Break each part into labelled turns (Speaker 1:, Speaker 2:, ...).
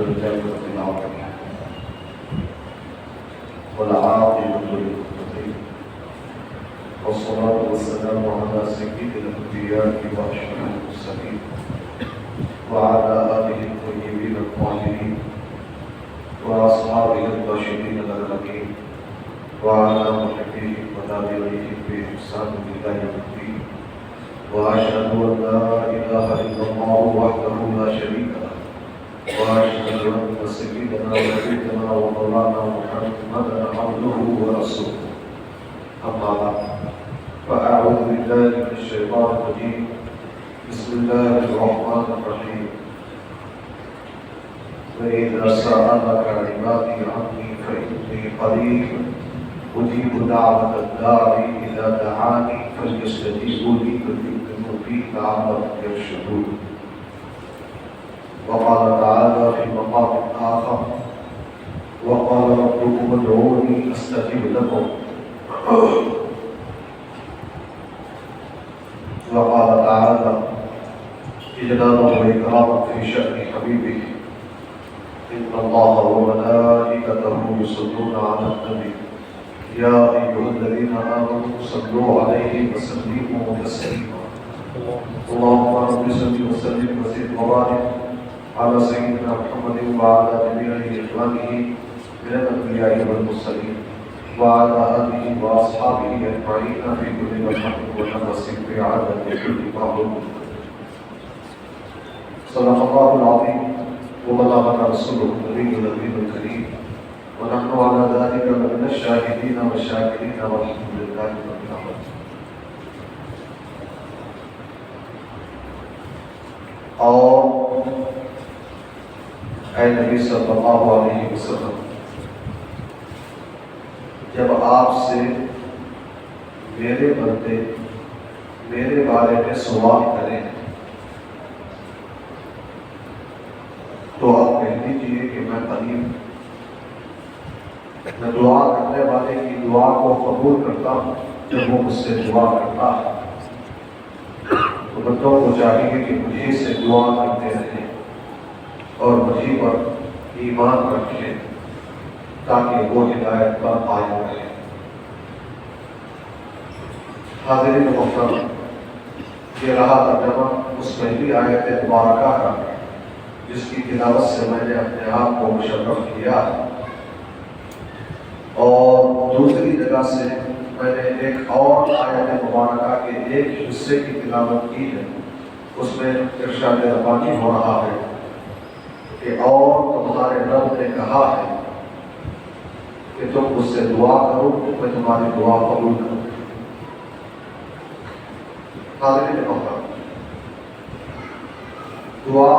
Speaker 1: لله رب العالمين والعاقبة للمتقين والصلاة والسلام على سيد الأنبياء وأشرف المرسلين وعلى آله الطيبين الطاهرين وأصحابه الراشدين الأمين وعلى محبيهم وتابعيهم بإحسان إلى يوم الدين وأشهد أن لا إله إلا الله وحده لا شريك له وأشهد أن سيدنا ونبينا ومولانا محمدا عبده ورسوله أما بعد فأعوذ بالله من الشيطان الرجيم بسم الله الرحمن الرحيم وإذا سألك عبادي عني فإني قريب أجيب دعوة الداعي إذا دعاني فليستجيبوا لي وليؤمنوا بي لعلهم يرشدون. وقال تعالى في مقام آخر وقال ربكم ادعوني أستجب لكم. وقال تعالى إجلالا وإكراما في شأن حبيبه إن الله وملائكته يصلون على النبي يا أيها الذين آمنوا صلوا عليه وسلموا تسليما. اللهم رب صل وسلم وزد وبارك على سيدنا محمد وعلى جميع إخوانه من الأنبياء والمرسلين وعلى آله وأصحابه أجمعين في كل مكان ونفس في عدد كل معلوم. صدق الله العظيم وبلغنا رسوله النبي الأمين الكريم ونحن على ذلك من الشاهدين والشاكرين والحمد لله رب العالمين. اور اے نبی صلی اللہ علیہ وسلم، جب آپ سے میرے بندے میرے بارے میں سوال کریں تو آپ کہہ دیجئے کہ میں قریب، میں دعا کرنے والے کی دعا کو قبول کرتا ہوں جب وہ مجھ سے دعا کرتا ہے. تو بندوں کو چاہیے کہ مجھے سے دعا کرتے رہیں اور مجھے پر ایمان رکھیں تاکہ وہ ہدایت پر قائم رہے. حاضرین محترم، یہ رہا ترجمہ اس پہلی آیت مبارکہ کا جس کی تلاوت سے میں نے اپنے آپ کو مشرف کیا. اور دوسری جگہ سے میں نے ایک اور آیت مبارکہ کے ایک حصے کی تلاوت کی ہے. اس میں ارشاد ربانی ہو رہا ہے کہ اور تمہارے رب نے کہا ہے کہ تم مجھ سے دعا کرو میں تمہاری دعا قبول کروں. حاضرین محترم، دعا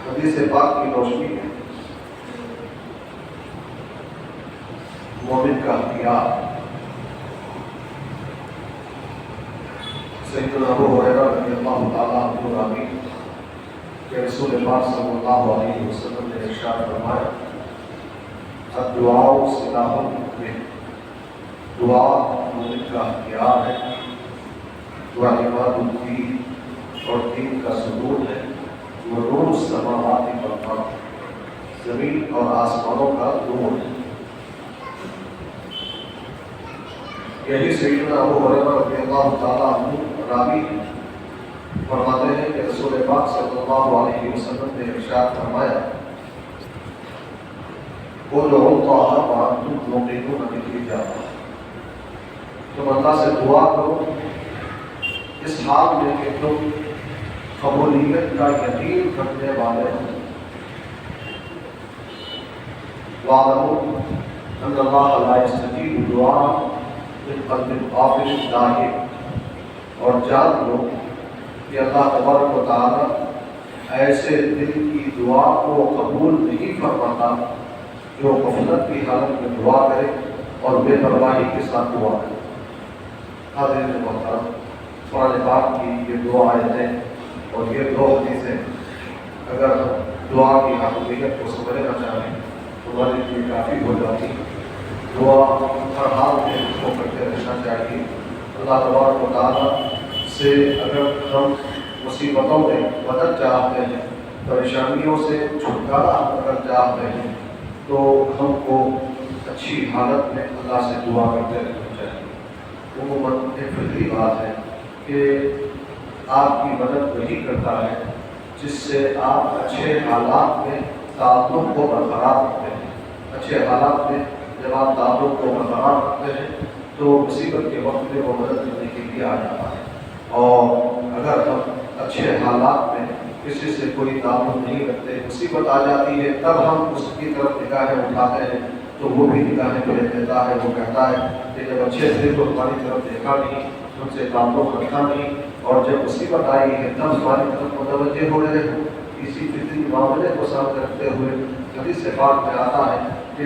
Speaker 1: حدیث پاک کی روشنی ہے، مومن کا اختیار. سیدنا ابو ہریرہ رضی اللہ تعالیٰ عنہ راوی کہ رسول پاک صلی اللہ علیہ وسلم نے ارشاد فرمایا الدعاء سلاح المؤمن، دعا مومن کا اختیار ہے. دعا عماد الدین اور دین کا ثبوت ہے. وہ نور السماوات والارض، زمین اور آسمانوں کا نور ہے. یہی سیدنا ابو ہریرہ رضی اللہ تعالیٰ عنہ راوی فرماتے ہیں کہ رسول پاک صلی اللہ علیہ وسلم نے ارشاد فرمایا ادعوا اللہ وانتم موقنون بالاجابہ، تم اللہ سے دعا کرو اس حال میں کہ تم قبولیت کا یقین رکھنے والے ہو. وَاعْلَمُوا أَنَّ اللَّهَ لَا يَسْتَجِيبُ دُعَاءً مِنْ قَلْبٍ غَافِلٍ لَاهٍ، اور جان لو کہ اللہ تبارک و تعالیٰ ایسے دل کی دعا کو قبول نہیں فرماتا جو غفلت کی حالت میں دعا کرے اور بے پرواہی کے ساتھ دعا کرے. حاضرین محترم، قرآن پاک کی یہ دو آیتیں اور یہ دو حدیثیں اگر ہم دعا کی اہمیت کو سمجھنا چاہیں تو ہمارے لیے کافی ہو جاتی. دعا ہر حال میں اس کو کرتے رہنا چاہیے. اللہ تبارک و تعالیٰ سے اگر ہم مصیبتوں میں مدد چاہتے ہیں، پریشانیوں سے چھٹکارا اگر چاہتے ہیں تو ہم کو اچھی حالت میں اللہ سے دعا کرتے رہنا چاہیے۔ عموماً ایک فطری بات ہے کہ آپ کی مدد وہی کرتا ہے جس سے آپ اچھے حالات میں تعلق کو برقرار رکھتے ہیں۔ اچھے حالات میں جب آپ تعلق کو برقرار رکھتے ہیں تو مصیبت کے وقت میں وہ مدد کرنے کے لیے آ جاتا ہے، اور اگر ہم اچھے حالات میں کسی سے کوئی تعلق نہیں رکھتے، مصیبت آ جاتی ہے تب ہم اس کی طرف نگاہیں اٹھاتے ہیں تو وہ بھی نگاہیں بھیج دیتا ہے، وہ کہتا ہے کہ جب اچھے سے تو ہماری طرف دیکھا نہیں، ہم سے تعلق رکھا نہیں، اور جب مصیبت آئی ہے تب ہماری طرف متوجہ ہو رہے ہو۔ اسی فطری معاملے کو سامنے رکھتے ہوئے حدیث پاک میں آتا ہے کہ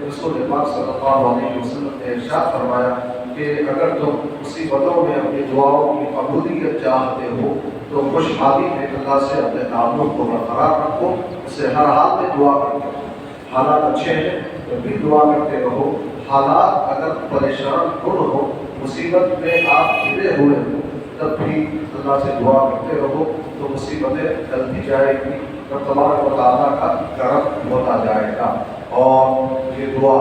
Speaker 1: رسول پاک صلی اللہ علیہ وسلم نے ارشاد فرمایا کہ اگر تم مصیبتوں میں اپنی دعاؤں کی قبولیت چاہتے ہو تو خوشحالی میں اللہ سے اپنے تعلق کو برقرار رکھو، اس سے ہر حال میں دعا کرتے رہو۔ حالات اچھے ہیں تو بھی دعا کرتے رہو، حالات اگر پریشان کن ہو، مصیبت میں آپ گھرے ہوئے ہو، تب بھی اللہ سے دعا کرتے رہو تو مصیبتیں ٹلتی جائے گی اور تبارک و تعالیٰ کا کرم ہوتا جائے گا۔ اور یہ دعا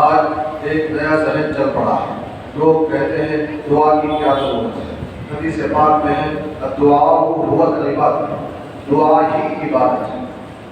Speaker 1: آج ایک نیا ذہن چل پڑا ہے، لوگ کہتے ہیں دعا کی کیا ضرورت ہے۔ حدیث پاک میں ہے دعا هو العبادۃ، دعا ہی عبادت ہے،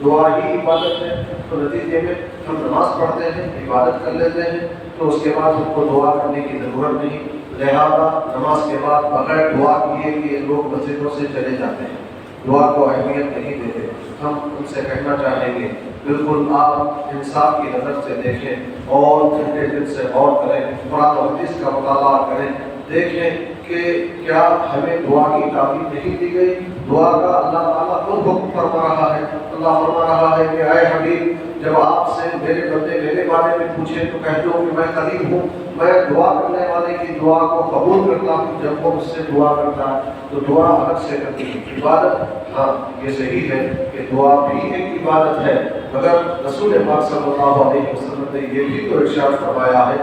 Speaker 1: دعا ہی عبادت ہے۔ تو نتیجے میں ہم نماز پڑھتے ہیں، عبادت کر لیتے ہیں، تو اس کے بعد ہم کو دعا کرنے کی ضرورت نہیں، لہذا نماز کے بعد بغیر دعا کیے کہ لوگ مسجدوں سے چلے جاتے ہیں، دعا کو اہمیت نہیں دیتے۔ ہم ان سے کہنا چاہیں گے بالکل آپ انصاف کی نظر سے دیکھیں اور ٹھنڈے دل سے غور کریں، قرآن و حدیث کا مطالعہ کریں، دیکھیں کہ کیا ہمیں دعا کی تعلیم نہیں دی گئی۔ دعا کا اللہ تعالیٰ خود حکم فرما رہا ہے، اللہ فرما رہا ہے کہ اے حبیب جب آپ سے میرے بندے میرے بارے میں پوچھیں تو کہہ دو کہ میں قریب ہوں، میں دعا کرنے والے کی دعا کو قبول کرتا ہوں جب وہ مجھ سے دعا کرتا ہے تو دعا الگ سے کرتی ہے۔ عبادت ہاں یہ صحیح ہے کہ دعا بھی ایک عبادت ہے، مگر رسول پاک صلی اللہ علیہ وسلم نے یہ بھی تو ارشاد فرمایا ہے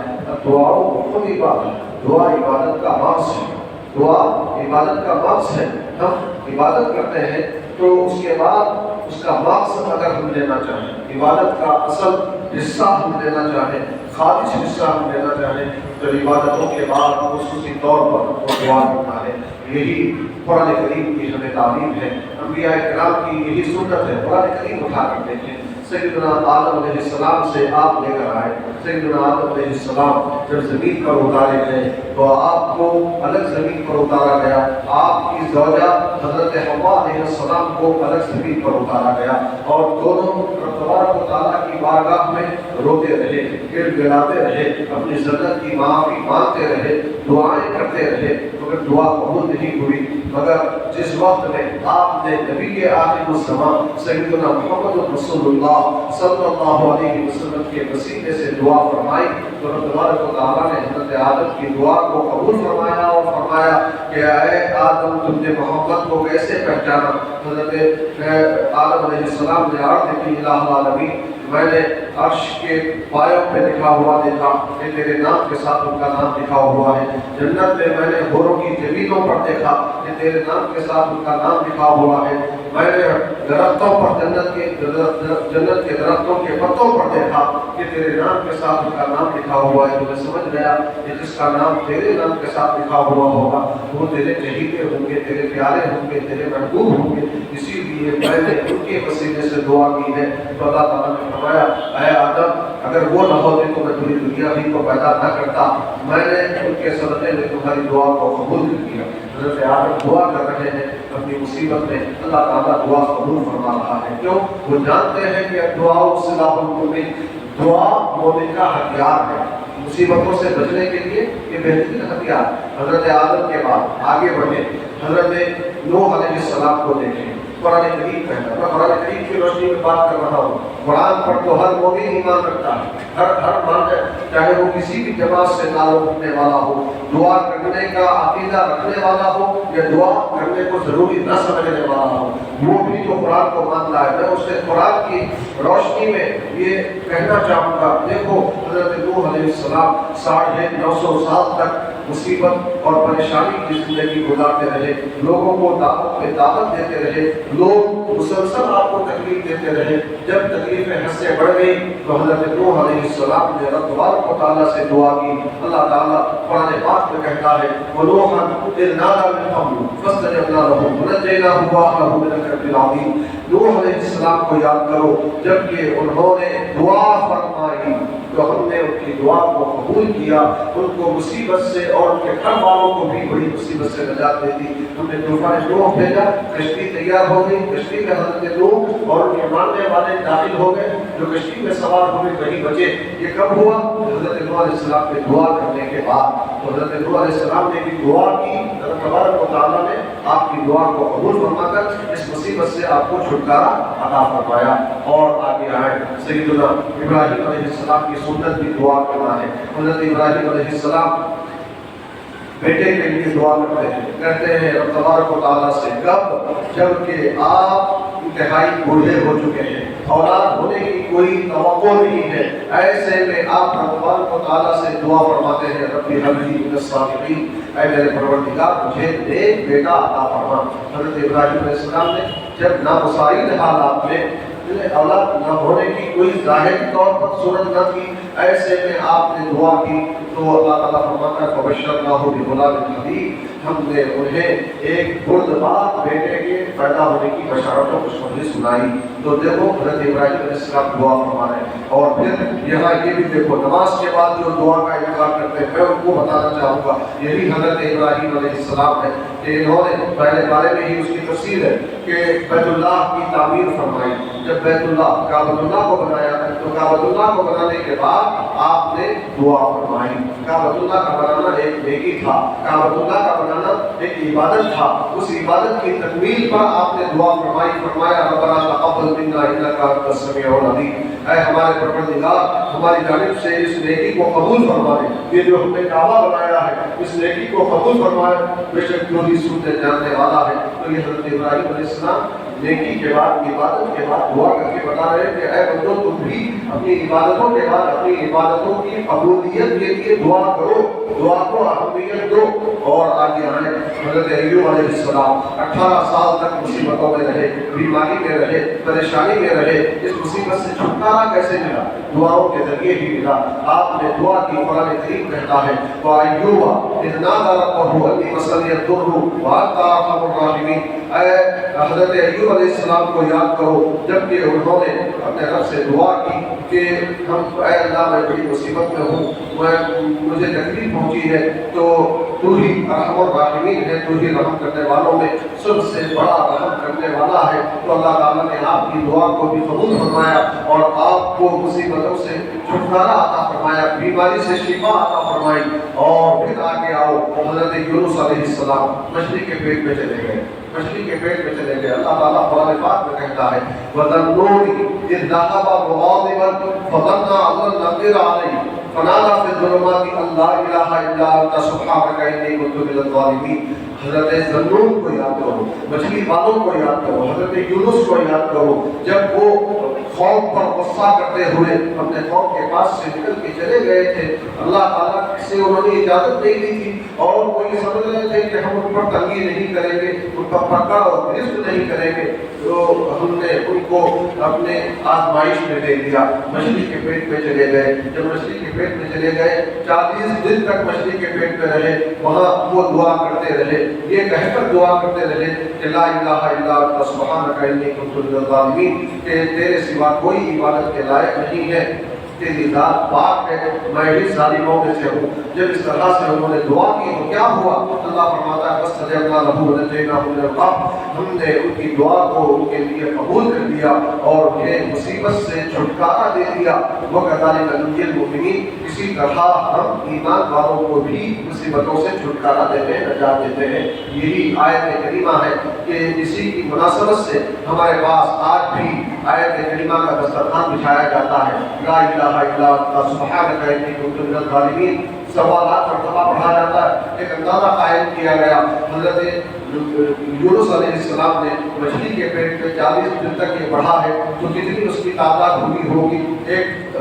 Speaker 1: دعا خود عبادت، دعا عبادت کا مقصد ہے، دعا عبادت کا مقصد ہے۔ ہم عبادت کرتے ہیں تو اس کے بعد اس کا مقصد اگر ہم لینا چاہیں، عبادت کا اصل حصہ ہم لینا چاہیں، خالص حصہ ہم لینا چاہیں تو عبادتوں کے بعد خصوصی طور پر دعا کرنا ہے۔ یہی قرآن کریم کی ہمیں تعلیم ہے، انبیاء کرام کی یہی سنت ہے۔ قرآن کریم اٹھا کر دیکھیں، سیدنا آدم علیہ السلام سے آپ لے کر آئے، سیدنا آدم علیہ السلام جب زمین پر اتارے گئے تو آپ کو الگ زمین پر اتارا گیا، آپ کی زوجہ حضرت حوا علیہ السلام کو الگ زمین پر اتارا گیا، اور دونوں تبارک و تعالیٰ کی بارگاہ میں روتے رہے، گر گڑاتے رہے، اپنی ذلت کی معافی مانگتے رہے، دعائیں کرتے رہے، مگر دعا قبول نہیں ہوئی۔ مگر جس وقت میں آپ نے نبی آخر الزمان سیدنا محمد رسول اللہ صلی اللہ علیہ وسلم کے وسیلے سے دعا فرمائی تو رب تبارک و تعالیٰ نے حضرت آدم کی دعا کو قبول فرمایا اور فرمایا کہ اے آدم تم نے محمد کو کیسے پہچانا؟ حضرت آدم علیہ السلام نے عرض کی الہ العالمین میں نے عرش کے پایوں پہ لکھا ہوا دیکھا کہ تیرے نام کے ساتھ ان کا نام لکھا ہوا ہے، جنت میں میں نے حوروں کی جبینوں پر دیکھا کہ تیرے نام کے ساتھ ان کا نام لکھا ہوا ہے، میں نے درختوں پر جنت کے درختوں کے پتوں پر دیکھا کہ تیرے نام کے ساتھ ان کا نام لکھا ہوا ہے۔ تو میں سمجھ گیا کہ جس کا نام تیرے نام کے ساتھ لکھا ہوا ہوگا وہ تیرے چہیتے ہوں گے، تیرے پیارے ہوں گے، تیرے محبوب ہوں گے، اسی لیے میں نے ان کے وسیلے سے دعا کی ہے۔ تو اللہ تعالیٰ نے فرمایا اے آدم اگر وہ نہ ہوتے تو میں پوری دنیا ہی کو پیدا نہ کرتا، میں نے ان کے صدقے میں تمہاری دعا کو قبول کیا۔ حضرت آدم دعا کر رہے ہیں اپنی مصیبت میں، اللہ تعالیٰ دعا قبول فرما رہا ہے، کیوں؟ وہ جانتے ہیں کہ دعا سلاح المؤمن، دعا مومن کا ہتھیار ہے، مصیبتوں سے بچنے کے لیے یہ بہترین ہتھیار۔ حضرت آدم کے بعد آگے بڑھیں، حضرت نوح علیہ السلام کو دیکھیں، قرآن کریم کہتا ہے، میں قرآن کریم کی روشنی میں بات کر رہا ہوں، قرآن پر تو ہر مومن ایمان رکھتا ہے، ہر مرد چاہے وہ کسی بھی جماعت سے تعلق رکھنے والا ہو، دعا کرنے کا عقیدہ رکھنے والا ہو یا دعا کرنے کو ضروری نہ سمجھنے والا ہو، وہ بھی تو قرآن کو مانتا ہے۔ میں اس سے قرآن کی روشنی میں یہ کہنا چاہوں گا، دیکھو حضرت نوح علیہ السلام 950 سال تک مصیبت اور پریشانی کی زندگی گزارتے رہے، لوگوں کو دعوت پہ دعوت دیتے رہے، لوگ مسلسل آپ کو تکلیف دیتے رہے۔ جب تکلیفیں حد سے بڑھ گئی تو حضرت نوح علیہ السلام نے رب تبارک و تعالیٰ سے دعا کی۔ اللہ تعالیٰ قرآن پاک میں کہتا ہے وَنُوحًا إِذْ نَادَىٰ مِن قَبْلُ فَاسْتَجَبْنَا لَهُ وَنَجَّيْنَاهُ وَأَهْلَهُ مِنَ الْكَرْبِ الْعَظِيمِ۔ نوح علیہ السلام کو یاد کرو جب کہ انہوں نے دعا فرمائی تو ہم نے ان کی دعا کو قبول کیا، ان کو مصیبت سے اور ان کے گھر والوں کو بھی بڑی مصیبت سے نجات دے دی۔ ہم نے طوفان نوح بھیجا، کشتی تیار ہو گئی، کشتی میں حضرت نوح اور ان کے ماننے والے داخل ہو گئے، جو کشتی میں سوار ہوئے وہی بچے۔ یہ کب ہوا؟ حضرت نوح علیہ السلام نے دعا کرنے کے بعد۔ تو حضرت نوح علیہ السلام نے بھی دعا کی، اللہ تبارک و تعالیٰ نے آپ کی دعا کو قبول فرما کر اس مصیبت سے آپ کو چھٹکارا عطا فرمایا۔ اور آگے آئے سیدنا ابراہیم علیہ السلام کی سنت بھی دعا کرنا ہے۔ حضرت ابراہیم علیہ السلام بیٹے کے لیے دعا کرتے ہیں، کہتے ہیں رب تبارک و تعالیٰ سے کب؟ جب کہ آپ انتہائی بوڑھے ہو چکے ہیں، اولاد ہونے کی کوئی توقع نہیں ہے، ایسے میں آپ رب تبارک و تعالیٰ سے دعا فرماتے ہیں رب ہب لی من الصالحین، اے میرے پروردگار مجھے نیک بیٹا عطا فرما۔ حضرت ابراہیم علیہ السلام نے جب نامساعد حالات میں اولاد نہ ہونے کی کوئی ظاہری طور پر صورت نہ تھی، ایسے میں آپ نے دعا کی تو اللہ تعالیٰ فرماتا ہے فبشرناہ بغلام حلیم، ہم نے انہیں ایک بردبار بیٹے کے پیدا ہونے کی بشارت و خوشخبری سنائی۔ تو دیکھو حضرت ابراہیم علیہ السلام دعا فرما رہے ہیں۔ اور پھر یہاں یہ بھی دیکھو نماز کے بعد جو دعا کا انکار کرتے ہیں، میں ان کو بتانا چاہوں گا یہی حضرت ابراہیم علیہ السلام ہے کہ انہوں نے پہلے بارے میں ہی اس کی تفسیر ہے کہ بیت اللہ کی تعمیر فرمائی۔ جب بیت اللہ کعبۃ اللہ کو بنایا تو کعبۃ اللہ کو بنانے کے بعد آپ نے دعا فرمائی۔ کعبۃ اللہ کا بنانا ایک نیکی تھا، کعبۃ اللہ کا بنانا ایک عبادت تھا، اس عبادت کی تکمیل پر آپ نے دعا فرمائی، فرمایا ربنا تقبل منا انک انت السمیع العلیم، اے ہمارے پروردگار ہماری جانب سے اس نیکی کو قبول فرما لے، یہ جو ہم نے کعبہ بنایا ہے اس نیکی کو قبول فرمائے، بے شک جو بھی سنتے جاننے والا ہے۔ تو یہ حضرت ابراہیم علیہ السلام نیکی کے بعد عبادت کے بعد دعا کر کے بتا رہے ہیں کہ اے بندو تم بھی اپنی عبادتوں کے بعد اپنی عبادتوں کی قبولیت کے لیے دعا کرو، دعا کو اہمیت دو۔ اور آگے آئے حضرت ایوب علیہ السلام 18 سال تک مصیبتوں میں رہے، بیماری میں رہے، پریشانی میں رہے، اس مصیبت سے چھٹکارا کیسے ملا؟ دعاؤں کے ذریعے ہی ملا۔ آپ نے دعا کی، قرآن کریم کہتا ہے وَأَيُّوبَ إِذْ نَادَىٰ رَبَّهُ أَنِّي مَسَّنِيَ الضُّرُّ وَأَنتَ أَرْحَمُ الرَّاحِمِينَ، اے حضرت ایوب علیہ السلام کو یاد کرو جب کہ انہوں نے اپنے رب سے دعا کی کہ ہم اے اللہ میں بڑی مصیبت میں ہوں، مجھے تکلیف پہنچی ہے، تو تو ہی ارحم الراحمین ہے، تو ہی رحم کرنے والوں میں سب سے بڑا رحم کرنے والا ہے۔ تو اللہ تعالیٰ نے آپ کی دعا کو بھی قبول فرمایا اور آپ کو مصیبتوں سے چھٹکارا عطا فرمایا، بیماری سے شفا عطا فرمائی۔ اور پھر آگے آؤ حضرت یونس علیہ السلام مچھلی کے پیٹ میں چلے گئے، مچھلی کے پیٹ میں چلے گئے۔ اللہ تعالیٰ قرآن پاک میں کہتا ہے وَذَنُّونِ إِذْ ذَهَبَ مُغَاضِبًا فَظَنَّ أَن لَّن نَّقْدِرَ عَلَيْهِ فَنَادَىٰ فِي الظُّلُمَاتِ أَن لَّا إِلَٰهَ إِلَّا أَنتَ سُبْحَانَكَ إِنِّي كُنتُ مِنَ الظَّالِمِينَ۔ حضرت ذنون کو یاد کرو، مچھلی والوں کو یاد کرو، حضرت یونس کو یاد کرو، جب وہ قوم پر غصہ کرتے ہوئے اپنے قوم کے پاس سے نکل کے چلے گئے تھے، اللہ تعالیٰ سے انہوں نے اجازت نہیں دی تھی اور وہ یہ سمجھ رہے تھے کہ ہم ان پر تنگی نہیں کریں گے، ان پر پکڑ اور گرفت نہیں کریں گے، تو ہم نے ان کو اپنے آزمائش میں دے دیا، مچھلی کے پیٹ میں چلے گئے۔ جب مچھلی کے پیٹ میں چلے گئے 40 دن تک مچھلی کے پیٹ میں رہے، وہاں وہ دعا کرتے رہے، یہ کہہ کر دعا کرتے رہے کہ لا الہ الا انت سبحانک انی کنت من الظالمین، کہ تیرے سوا کوئی عبادت کے لائق نہیں ہے، تیری ذات پاک ہے، میں ہی ظالموں میں سے ہوں۔ جب اس طرح سے انہوں نے دعا کی تو کیا ہوا؟ اللہ فرماتا ہے فاستجبنا له ونجيناه من الغم، ہم نے ان کی دعا کو ان کے لیے قبول کر دیا اور انہیں مصیبت سے چھٹکارا دے دیا۔ وَكَذَلِكَ نُنْجِي الْمُؤْمِنِينَ، اسی طرح ہم ایمان والوں کو بھی مصیبتوں سے چھٹکارا دیتے ہیں، نجات دیتے ہیں۔ یہی آیت کریمہ ہے کہ اسی کی مناسبت سے ہمارے پاس آج بھی آیت کریمہ کا دسترخوان بچھایا جاتا ہے، لا الہ الا انت سبحانک انی کنت من الظالمین، سوالات مرتبہ پڑھا جاتا ہے، ایک اندازہ قائم کیا گیا۔ حضرت یونس علیہ السلام نے مچھلی کے پیٹ میں 40 دن تک یہ بڑھا ہے، تو کتنی اس کی تعداد ہوئی ہوگی، ایک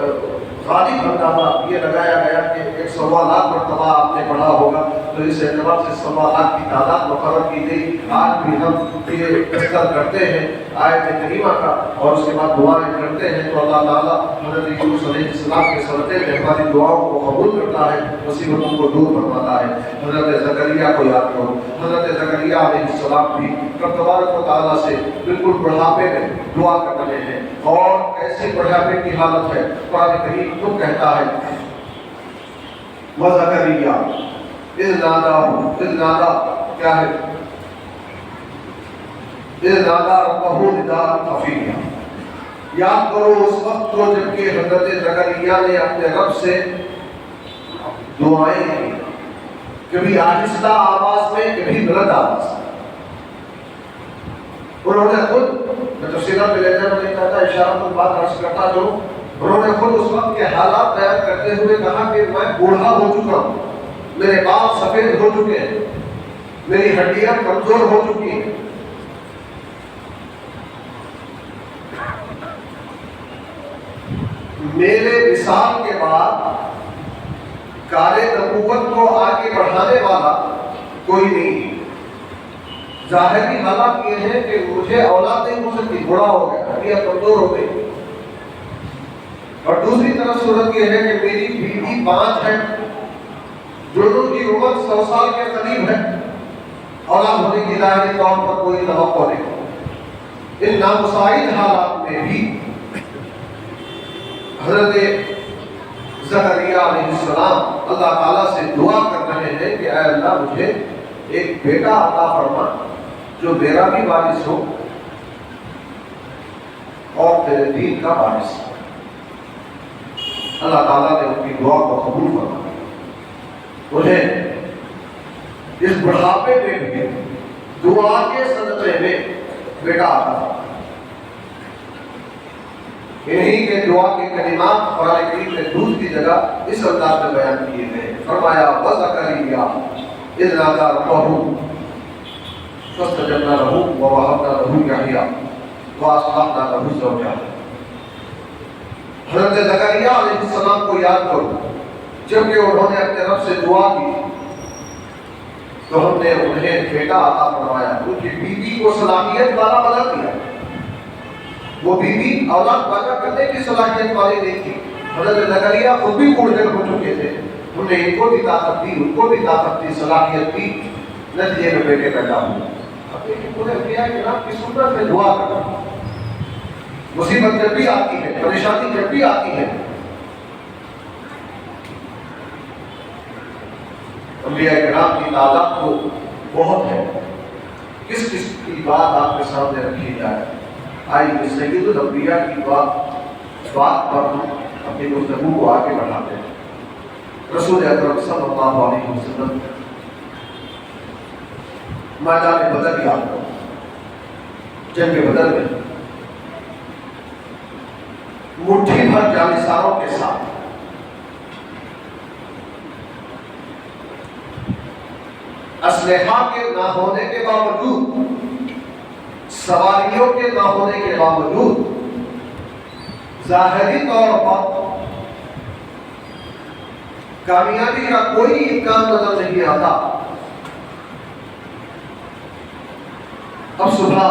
Speaker 1: غالب اندازہ یہ لگایا گیا کہ 1.25 مرتبہ آپ نے پڑھا ہوگا، تو اس اعتبار سے 1.25 کی تعداد مقرر کی گئی۔ آج بھی ہم یہ ذکر کرتے ہیں آیت کریمہ کا اور اس کے بعد دعائیں کرتے ہیں، تو اللہ تعالیٰ حضرت یونس علیہ السلام کے صدقے میں ہماری دعاؤں کو قبول کرتا ہے، مصیبتوں کو دور فرماتا ہے۔ حضرت زکریا کو یاد کرو، حضرت زکریا علیہ السلام بھی رب تبارک و تعالیٰ سے بالکل بڑھاپے میں دعا کر رہے ہیں، اور ایسی بڑھاپے کی حالت ہے، قرآن کریم خود کہتا ہے وَزَكَرِيَّا اِذْ نَادَىٰ کیا ہے؟ اِذْ نَادَىٰ رَبَّهُ نِدَاءً خَفِيًّا۔ یاد کرو اس وقت کو جب کہ حضرت زکریا نے اپنے رب سے دعائیں کی، کبھی آہستہ آواز میں، کبھی بلند آواز میں۔ انہوں نے خود، میں تفصیلات میں لیتے ہیں، نہیں چاہتا اشارہ تو بات عرض کرتا جو انہوں نے خود اس وقت کے حالات بیان کرتے ہوئے کہا کہ میں بوڑھا ہو چکا ہوں، میرے بال سفید ہو چکے ہیں، میری ہڈیاں کمزور ہو چکی ہیں، میرے وصال کے بعد کار نبوت کو آگے بڑھانے والا کوئی نہیں۔ ظاہری حالات یہ ہے کہ مجھے اولاد نہیں ہو سکتی، بوڑھا ہو گیا، ہڈیاں کمزور ہو گئی، اور دوسری طرف صورت یہ ہے کہ میری بیوی 5 ہے، دونوں کی عمر 100 سال کے قریب ہے، اولاد ہونے کی ظاہری طور پر کوئی توقع نہیں۔ ان نامساعد حالات میں بھی حضرت زکریا علیہ السلام اللہ تعالیٰ سے دعا کر رہے ہیں کہ اے اللہ مجھے ایک بیٹا عطا فرما جو میرا بھی وارث ہو اور تیرے دین کا وارث ہو۔ اللہ تعالیٰ نے ان کی دعا کو قبول فرمایا، انہیں اس بڑھاپے میں بھی دعا کے صدقے میں بیٹا عطا فرمایا۔ انہی کے دعا کے کلمات قرآن کریم میں دوسری جگہ اس انداز میں بیان کیے گئے، فرمایا وَزَكَرِيَّا اِذْ نَادَىٰ رَبَّهُ فَاسْتَجَبْنَا لَهُ وَوَهَبْنَا لَهُ يَحْيَىٰ وَأَصْلَحْنَا لَهُ زَوْجَهُ۔ حضرت زکریا علیہ السلام کو یاد کرو، جبکہ انہوں نے اپنے رب سے دعا کی تو ہم نے انہیں بیٹا عطا فرمایا، ان کی بیوی کو صلاحیت والا بنا دیا۔ وہ بیوی اولاد پیدا کرنے کی صلاحیت والی نہیں تھی، حضرت زکریا خود بھی بوڑھے ہو چکے تھے، انہوں نے ان کو بھی طاقت دی، ان کو بھی طاقت دی، صلاحیت دی، نتیجے میں بیٹے پیدا ہوئے۔ اب دیکھیں پورے انبیاء کرام کی سنت میں دعا کرنا، مصیبت جب بھی آتی ہے، پریشانی جب بھی آتی ہے، انبیاء کرام کی تعداد تو بہت ہے، کس کس کی بات آپ کے سامنے رکھی جائے؟ آئیے سید الانبیاء کی بات پر ہم اپنی گفتگو کو آگے بڑھاتے ہیں۔ رسول اکرم صلی اللہ علیہ وسلم میدان بدر یاد کرو، جنگ بدر میں مٹھی بھر جانثاروں کے ساتھ اسلحہ کے نہ ہونے کے باوجود، سواریوں کے نہ ہونے کے باوجود، ظاہری طور پر کامیابی کا کوئی امکان نظر نہیں آتا۔ اب صبح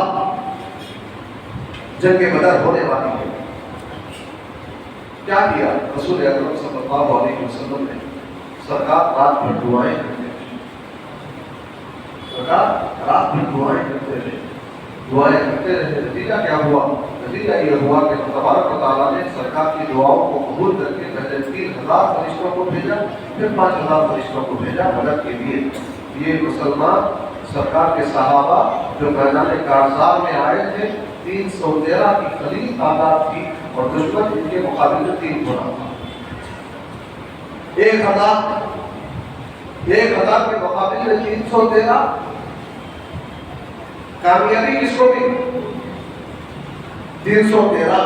Speaker 1: جنگ بدر ہونے والی ہے، کیا کیا رسول اکرم صلی اللہ علیہ وسلم نے؟ سرکار رات بھر دعائیں کرتے تھے، سرکار رات بھر دعائیں کرتے رہے، دعائیں کرتے رہے۔ نتیجہ کیا ہوا؟ نتیجہ یہ ہوا کہ تبارک و تعالیٰ نے سرکار کی دعاؤں کو قبول کر کے پہلے 3000 فرشتوں کو بھیجا، پھر 5000 فرشتوں کو بھیجا مدد کے لیے۔ یہ مسلمان سرکار کے صحابہ جو میدان کارزار میں آئے تھے 313 کی قلیل تعداد تھی، اور دشمن ان کے مقابلے میں 3 گنا تھا۔ 1000 کے مقابلے میں 313، کامیابی کس کو بھی؟ 313۔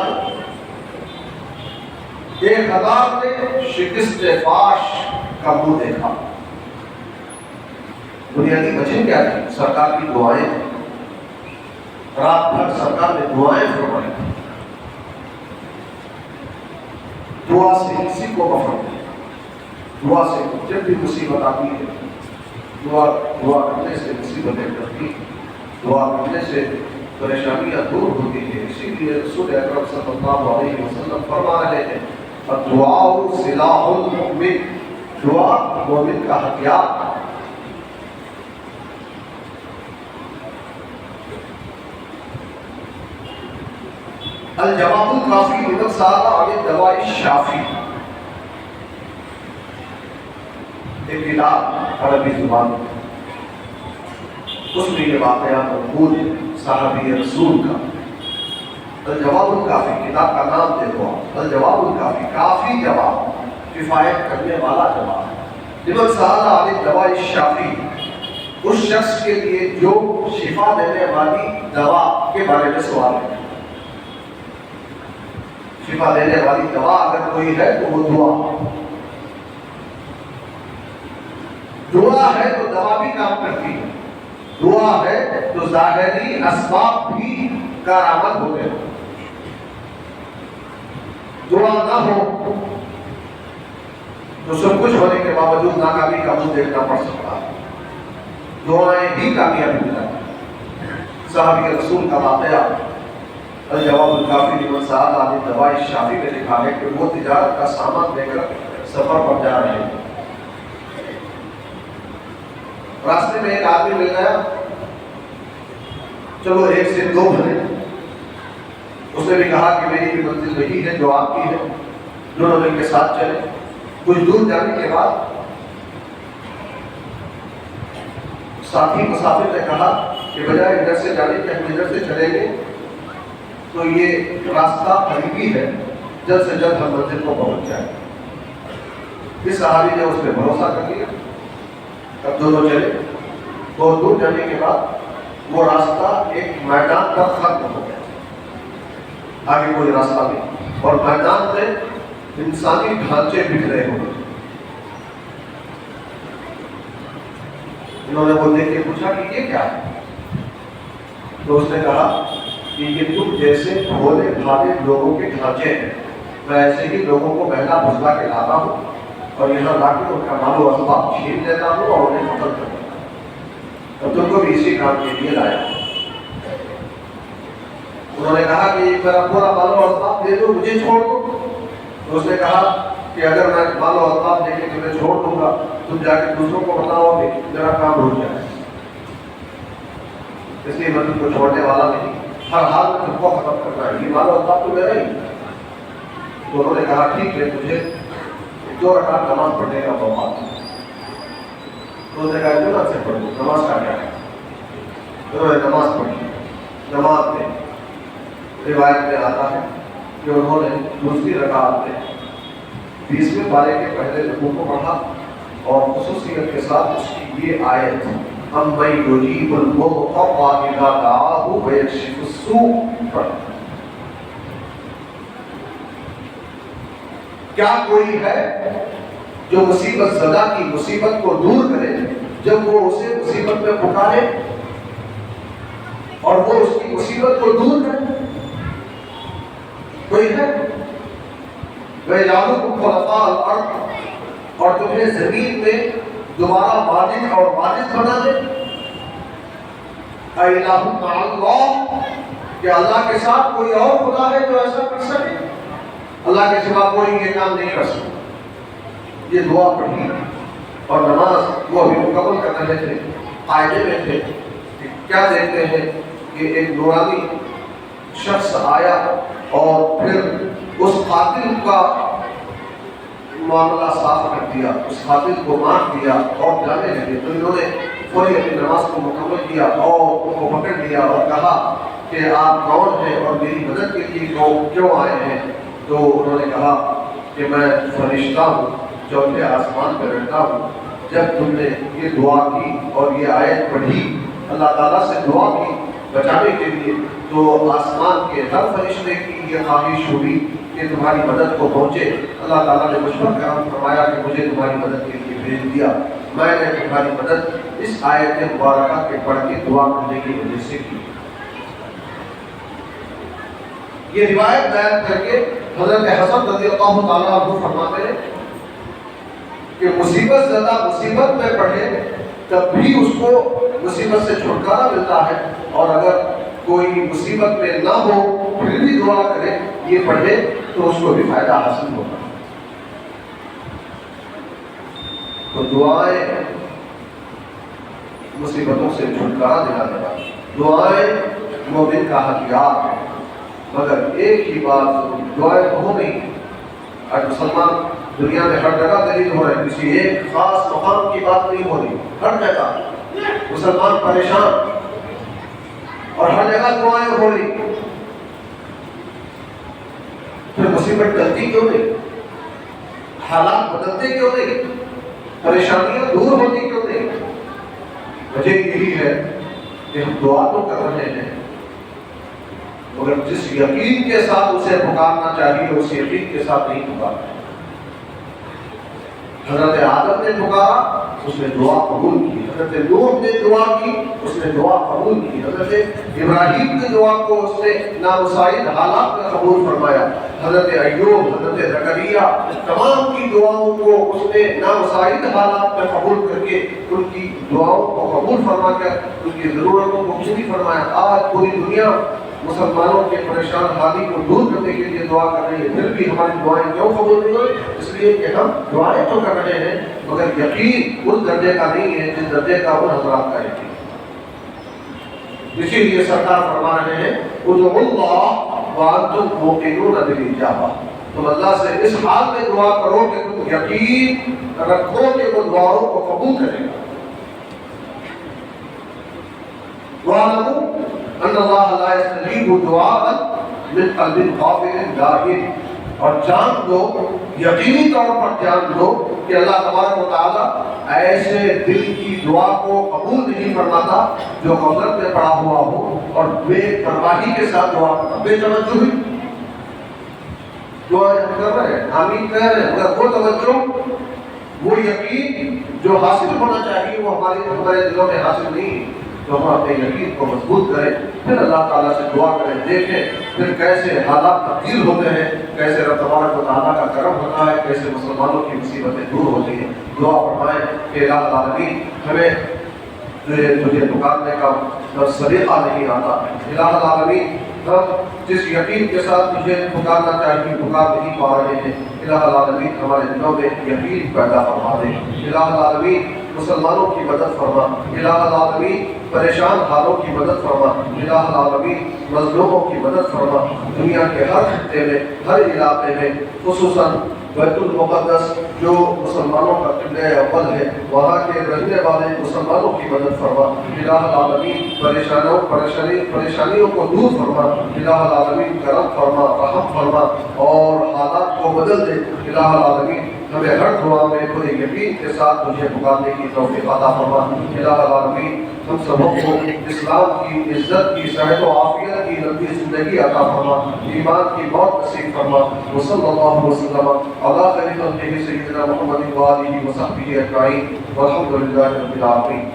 Speaker 1: 1000 نے شکست فاش کا منہ دیکھا۔ بنیادی وجہ کیا تھی؟ سرکار کی دعائیں تھیں، رات بھر سرکار نے دعائیں فرمائی۔ دعا سے کسی کو مفر نہیں. دعا سے جب بھی مصیبت آتی ہے دعا کرنے سے مصیبتیں کرتی ہیں، دعا کرنے سے پریشانیاں دور ہوتی ہیں. اسی لیے رسول اکرم صلی اللہ علیہ وسلم فرما رہے ہیں الدعاء سلاح المؤمن، دعا مومن کا ہتھیار. الجواب الکافی لمن سأل عن الدواء الشافی، ایک کتاب عربی زبان اس میں یہ واقعہ موجود ہے صحابی رسول کا. الجواب الکافی کتاب کا نام دیکھو، الجواب الکافی، کافی جواب، کفایت کرنے والا جواب. لمن سأل عن الدواء الشافی، اس شخص کے لیے جو شفا دینے والی دوا کے بارے میں سوال ہے. شفا دینے والی دوا اگر کوئی ہے تو وہ دعا ہے تو دوا بھی کام کرتی ہے. دعا ہے تو ظاہری اسباب بھی کارآمد ہوتے ہیں. دعا نہ ہو تو سب کچھ ہونے کے باوجود ناکامی کا منہ دیکھنا پڑ سکتا ہے. دعائیں بھی کامیابی ملتی ہیں. صحابی رسول کا واقعہ الجواب الکافی لمن سأل عن الدواء الشافی میں لکھا ہے کہ وہ تجارت کا سامان لے کر سفر پر جا رہے ہیں. راستے میں ایک آدمی مل گیا، چلو ایک سے دو بنے. اس نے بھی کہا کہ میری بھی منزل وہی ہے جو آپ کی ہے. دونوں مل کے ساتھ چلے. کچھ دور جانے کے بعد ساتھی مسافر نے کہا کہ بجائے ادھر سے جانے کے ہم ادھر سے چلیں گے تو یہ راستہ قریبی ہے، جلد سے جلد ہم منزل کو پہنچ جائیں. اس صحابی نے اس پہ بھروسہ کر لیا. اب دونوں چلے. بہت دور جانے کے بعد وہ راستہ ایک میدان پر ختم ہو گیا، آگے کوئی راستہ نہیں، اور میدان میں انسانی ڈھانچے بکھرے ہوئے. انہوں نے وہ دیکھ کے پوچھا کہ یہ کیا ہے؟ تو اس نے کہا کہ یہ تم جیسے بھولے بھالے لوگوں کے ڈھانچے ہیں، میں ایسے ہی لوگوں کو بہلا بھجلا کے لاتا ہوں اور یہاں لا کے ان کا مال و اسباب چھین لیتا ہوں اور انہیں ختم کر دیتا ہوں، اور تم کو بھی اسی کام کے لیے لایا. انہوں نے کہا کہ میرا پورا مال و اسباب دے دو، مجھے چھوڑ دو. تو اس نے کہا کہ اگر میں مال و اسباب دے کے تمہیں چھوڑ دوں گا تم جا کے دوسروں کو بتاؤ گے میرا کام رک جائے، اس لیے میں تم کو چھوڑنے والا نہیں، ہر حال میں تم کو ختم کرنا ہے، یہ مال و اسباب تو میرا ہی. تو انہوں نے کہا ٹھیک ہے مجھے 2 رکعت نماز پڑھنے کا موقع. تو انہوں نے کہا کیوں نہ سے پڑھ لوں، نماز کا کیا ہے. انہوں نے نماز پڑھی. نماز میں روایت میں آتا ہے کہ انہوں نے دوسری رکعت میں 20ویں پارے کے پہلے رکوع کو پڑھا اور خصوصیت کے ساتھ اس کی یہ آیت اَمَّن يُجِيبُ الْمُضْطَرَّ إِذَا دَعَاهُ وَيَكْشِفُ السُّوءَ پڑھا. کیا کوئی ہے جو مصیبت زدہ کی مصیبت کو دور کرے جب وہ اسے مصیبت میں پکارے اور وہ اس کی مصیبت کو دور کرے؟ کوئی ہے؟ وَيَجْعَلُكُمْ خُلَفَاءَ الْأَرْضِ، اور تمہیں زمین میں دوبارہ مالک اور وارث بنا دے. أَإِلَٰهٌ مَّعَ اللَّهِ، کہ اللہ کے ساتھ کوئی اور خدا ہے جو ایسا کر سکے؟ اللہ کے سوا کوئی یہ کام نہیں کر سکتا. یہ دعا پڑھی اور نماز وہ ابھی مکمل کر رہے تھے، قاعدے میں تھے کہ کیا دیکھتے ہیں کہ ایک نورانی شخص آیا اور پھر اس قاتل کا معاملہ صاف کر دیا، اس قاتل کو معاف دیا اور جانے لگے. تو انہوں نے فوری اپنی نماز کو مکمل کیا اور ان کو پکڑ لیا اور کہا کہ آپ کون ہیں اور میری مدد کے لیے کیوں آئے ہیں؟ تو انہوں نے کہا کہ میں فرشتہ ہوں، چوتھے آسمان پہ رہتا ہوں. جب تم نے یہ دعا کی اور یہ آیت پڑھی، اللہ تعالیٰ سے دعا کی بچانے کے لیے، تو آسمان کے ہر فرشتے کی یہ خواہش ہوئی کہ تمہاری مدد کو پہنچے. اللہ تعالیٰ نے مجھ پر کرم فرمایا کہ مجھے تمہاری مدد کے لیے بھیج دیا. میں نے تمہاری مدد اس آیت مبارکہ کے پڑھ کے دعا کرنے کی وجہ سے کی. یہ روایت بیان کر کے حضرت حسن رضی اللہ تعالیٰ عنہ فرماتے ہیں کہ مصیبت زدہ مصیبت میں پڑھے تب بھی اس کو مصیبت سے چھٹکارا ملتا ہے، اور اگر کوئی مصیبت میں نہ ہو پھر بھی دعا کرے یہ پڑھے تو اس کو بھی فائدہ حاصل ہوگا۔ تو دعائیں مصیبتوں سے چھٹکارا دلانے والی، دعائیں مومن کا ہتھیار ہے، مگر ایک ہی بات دعائیں ہو نہیں۔ آج مسلمان دنیا میں ہر جگہ دلیل ہو رہے ہیں، کسی ایک خاص مقام کی بات نہیں ہو رہی، ہر جگہ مسلمان پریشان اور ہر جگہ دعائیں ہو رہی، پھر مصیبت ٹلتی کیوں نہیں؟ حالات بدلتے کیوں نہیں؟ پریشانیاں دور ہوتی کیوں نہیں؟ وجہ یہی ہے کہ ہم دعا تو کر رہے ہیں مگر جس یقین کے ساتھ اسے پکارنا چاہیے اس یقین کے ساتھ نہیں پکارنا۔ حضرت آدم نے پکارا، اس نے دعا قبول کی، حضرت نوح نے دعا کی، اس نے دعا قبول کی، حضرت ابراہیم کی دعا کو اس نے نامساعد حالات میں قبول فرمایا، حضرت ایوب، حضرت زکریا تمام کی دعاؤں کو اس نے نامساعد حالات میں قبول کر کے ان کی دعاؤں کو قبول فرما کر ان کی ضرورتوں کو پوری فرمایا۔ آج پوری دنیا مسلمانوں کے پریشان حالی کو دور کرنے کے لیے دعا کر رہی ہے، پھر بھی ہماری دعائیں کیوں قبول نہیں ہوئی؟ اس لیے کہ ہم دعائیں تو کر رہے ہیں مگر یقین اس درجے کا نہیں ہے جس درجے کا وہ حضرات کا یقین۔ اسی لیے سرکار فرما رہے ہیں ادعوا اللہ وانتم موقنون بالاجابہ، تم اللہ سے اس حال میں دعا کرو کہ تم یقین رکھو کہ وہ دعاؤں کو قبول کرے گا۔ وَاعْلَمُوا أَنَّ اللَّهَ لَا يَسْتَجِيبُ دُعَاءً مِنْ قَلْبٍ غَافِلٍ لَاهٍ، اور جان لو، یقینی طور پر جان لو کہ اللہ تبارک و تعالیٰ ایسے دل کی دعا کو قبول نہیں فرماتا جو غفلت میں پڑا ہوا ہو اور بے پرواہی کے ساتھ دعا کرتا، بے توجہی دعا کر رہے ہیں، آمین کہہ رہے ہیں، مگر وہ توجہ وہ یقین جو حاصل ہونا چاہیے وہ ہمارے دلوں میں حاصل نہیں ہے۔ تو ہم اپنے یقین کو مضبوط کریں، پھر اللہ تعالیٰ سے دعا کریں، دیکھیں پھر کیسے حالات تبدیل ہوتے ہیں، کیسے رب تبارک و تعالیٰ کا کرم ہوتا ہے، کیسے مسلمانوں کی مصیبتیں دور ہوتی ہیں۔ دعا فرمائیں کہ الہ العالمین ہمیں تجھے پکارنے کا سلیقہ نہیں آتا، الہ العالمین ہم جس یقین کے ساتھ تجھے پکارنا چاہیے پکار نہیں پا رہے ہیں، الہ العالمین ہمارے دلوں میں یقین پیدا فرما دے، الہ العالمین مسلمانوں کی مدد فرما، الہ العالمین پریشان حالوں کی مدد فرما، الہ العالمین مظلوموں کی مدد فرما، دنیا کے ہر خطے میں ہر علاقے میں خصوصاً بیت المقدس جو مسلمانوں کا قبلہ اول ہے وہاں کے رہنے والے مسلمانوں کی مدد فرما، الہ العالمین پریشانیوں کو دور فرما، الہ العالمین کرم فرما، رحم فرما اور حالات کو بدل دے، الہ العالمین ہمیں ہر دعا میں پورے یقین کے ساتھ تجھے پکارنے کی توفیق عطا فرما، الہ العالمین ہم سبوں کو اسلام کی عزت کی صحت و عافیت کی لمبی زندگی عطا فرما، ایمان کی موت نصیب فرما، وصلی اللہ وسلم علی خیر خلقہ سیدنا محمد وآلہ وصحبہ اجمعین والحمد للہ رب العالمین۔